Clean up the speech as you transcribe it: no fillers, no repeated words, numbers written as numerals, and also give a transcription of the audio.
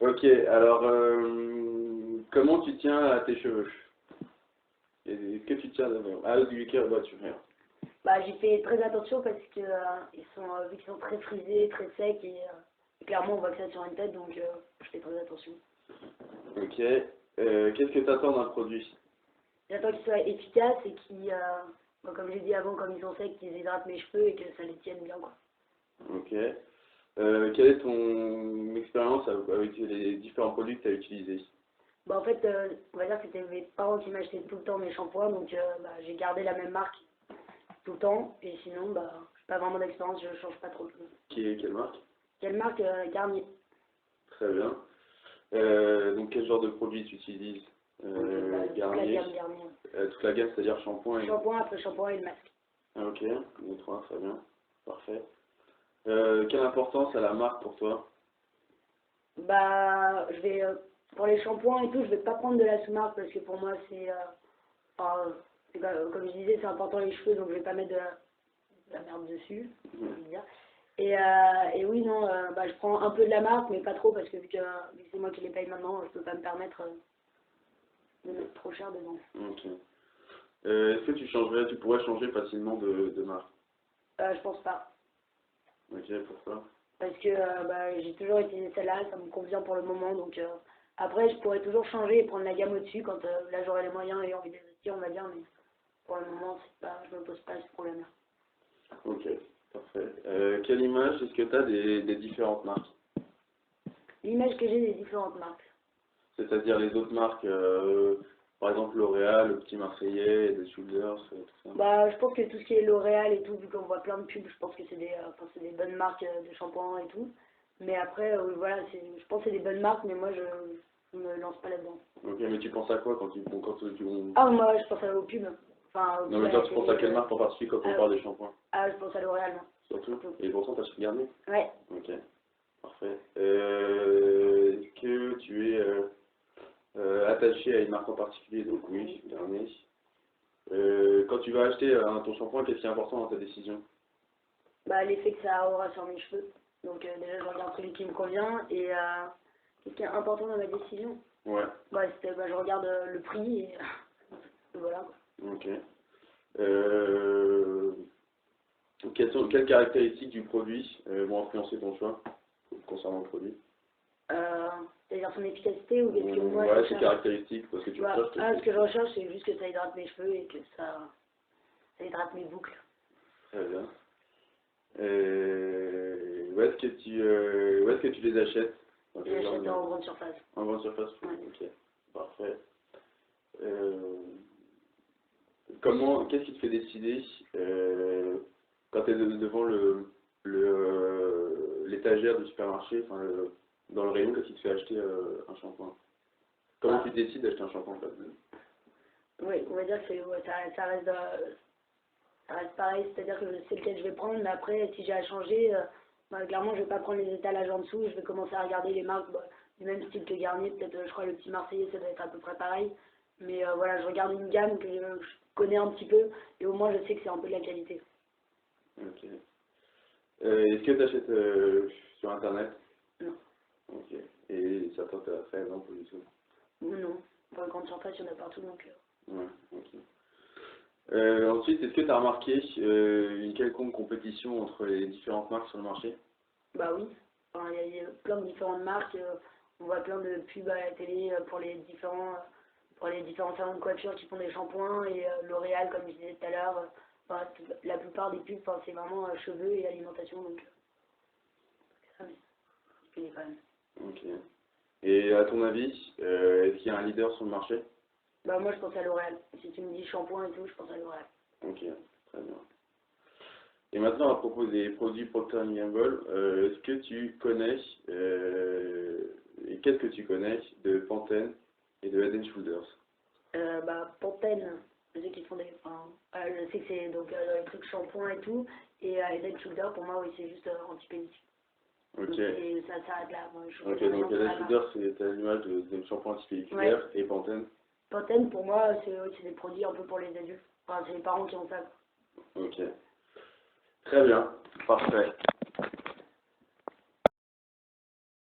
Ok, alors, comment tu tiens à tes cheveux? Est-ce que tu tiens d'abord? Ah, du cœur, bah, tu rien. Bah, j'ai fait très attention parce que ils sont, vu qu'ils sont très frisés, très secs et clairement on voit que ça sur une tête donc je fais très attention. Ok, qu'est-ce que tu attends d'un produit? J'attends qu'ils soient efficaces et qu'ils, bon, comme j'ai dit avant, comme ils sont secs, qu'ils hydratent mes cheveux et que ça les tienne bien quoi. Ok. Quelle est ton expérience avec les différents produits que tu as utilisés? Bah, en fait, on va dire que c'était mes parents qui m'achetaient tout le temps mes shampoings donc bah, j'ai gardé la même marque tout le temps et sinon bah, j'ai pas vraiment d'expérience, je change pas trop. Quelle marque? Quelle marque? Garnier. Très bien. Donc quel genre de produit tu utilises? Donc, bah, toute la Garnier. gamme Garnier. Toute la gamme, c'est-à-dire shampoing et... Shampoing après shampoing et le masque. Ah, ok, les trois, très bien. Parfait. Quelle importance a la marque pour toi? Bah, je vais, pour les shampoings et tout, je vais pas prendre de la sous-marque parce que pour moi c'est, enfin, comme je disais, c'est important les cheveux donc je vais pas mettre de la merde dessus, on va dire. Et oui, non, bah, je prends un peu de la marque mais pas trop parce que vu que c'est moi qui les paye maintenant, je peux pas me permettre de mettre trop cher dedans. Ok. Est-ce que tu pourrais changer facilement de marque? Je pense pas. Ok, pourquoi? Parce que bah, j'ai toujours utilisé celle-là, ça me convient pour le moment. Donc après, je pourrais toujours changer et prendre la gamme au-dessus quand là j'aurai les moyens et envie d'investir, on va dire. Mais pour le moment, c'est pas, je me pose pas ce problème-là. Ok, parfait. Quelle image est-ce que tu as des différentes marques? L'image que j'ai des différentes marques. C'est-à-dire les autres marques, par exemple L'Oréal, le Petit Marseillais, les Shoulders, tout ça. Bah, je pense que tout ce qui est L'Oréal et tout, vu qu'on voit plein de pubs, je pense que enfin, c'est des bonnes marques de shampoing et tout. Mais après, voilà, je pense que c'est des bonnes marques, mais moi je me lance pas là-dedans. Ok, mais tu penses à quoi quand tu... Ah, moi je pense aux pubs. Enfin, aux Non, pubs mais à toi, la tu penses à télé. quelle marque en particulier quand on parle des shampoings? Ah, je pense à L'Oréal, moi. Surtout? Et pourtant, tu as chez Garnier? Ouais. Ok, parfait. Est-ce que tu es attaché à une marque en particulier? Donc oui, Garnier. Quand tu vas acheter ton shampoing, qu'est-ce qui est important dans ta décision? Bah, l'effet que ça aura sur mes cheveux. Donc déjà, je regarde celui qui me convient. Et qu'est-ce qui est important dans ma décision? Ouais. Bah, je regarde le prix et voilà. Ok. Quelles caractéristiques du produit vont influencer ton choix concernant le produit? C'est-à-dire son efficacité ou qu'est-ce que moi je Ouais, recherche? ses caractéristiques, parce que tu recherches... Ce que je recherche, c'est juste que ça hydrate mes cheveux et que ça hydrate mes boucles. Très bien. Où est-ce que tu les achètes? Je les achète en grande surface. En grande surface? Ouais. Ok, parfait. Qu'est-ce qui te fait décider quand tu es devant l'étagère du supermarché, enfin, dans le rayon, qu'est-ce qui te fait acheter un shampoing? Comment tu décides d'acheter un shampoing en fait? Oui, on va dire que ouais, ça reste pareil, c'est-à-dire que je sais lequel je vais prendre, mais après, si j'ai à changer, bah, clairement, je vais pas prendre les étalages en dessous, je vais commencer à regarder les marques bah, du même style que Garnier, peut-être, je crois, le Petit Marseillais, ça doit être à peu près pareil. Mais voilà, je regarde une gamme que je connais un petit peu, et au moins, je sais que c'est un peu de la qualité. Ok. Est-ce que tu achètes sur Internet? Non. Ok. Et ça t'intéresserait, non, pour du tout? Non. Pour une grande surface, il y en a partout, donc... Ouais, ok. Ensuite, est-ce que tu as remarqué une quelconque compétition entre les différentes marques sur le marché? Bah oui. Enfin, il y a plein de différentes marques, on voit plein de pubs à la télé pour les différents salons de coiffure qui font des shampoings, et L'Oréal, comme je disais tout à l'heure, enfin, la plupart des pubs, enfin, c'est vraiment cheveux et alimentation, donc ça, mais je connais quand même. Ok. Et à ton avis, est-ce qu'il y a un leader sur le marché? Bah moi je pense à L'Oréal. Si tu me dis shampoing et tout, je pense à L'Oréal. Ok, très bien. Et maintenant, à propos des produits Procter & Gamble, est-ce que tu connais, et qu'est-ce que tu connais de Pantene et de Head & Shoulders? Bah Pantene, je sais qu'ils font des... Enfin, je sais que c'est donc les trucs shampoing et tout, et Head & Shoulders, pour moi, oui, c'est juste anti-péniche. Ok. Et ça s'arrête là. Moi, je Ok, connais donc rien sur Head la & marque. Shoulders, c'est à l'image de shampoing anti-pelliculaire, Ouais. et Pantene? Pantene, pour moi, c'est des produits un peu pour les adultes. Enfin, c'est les parents qui ont ça. Ok. Très bien, parfait.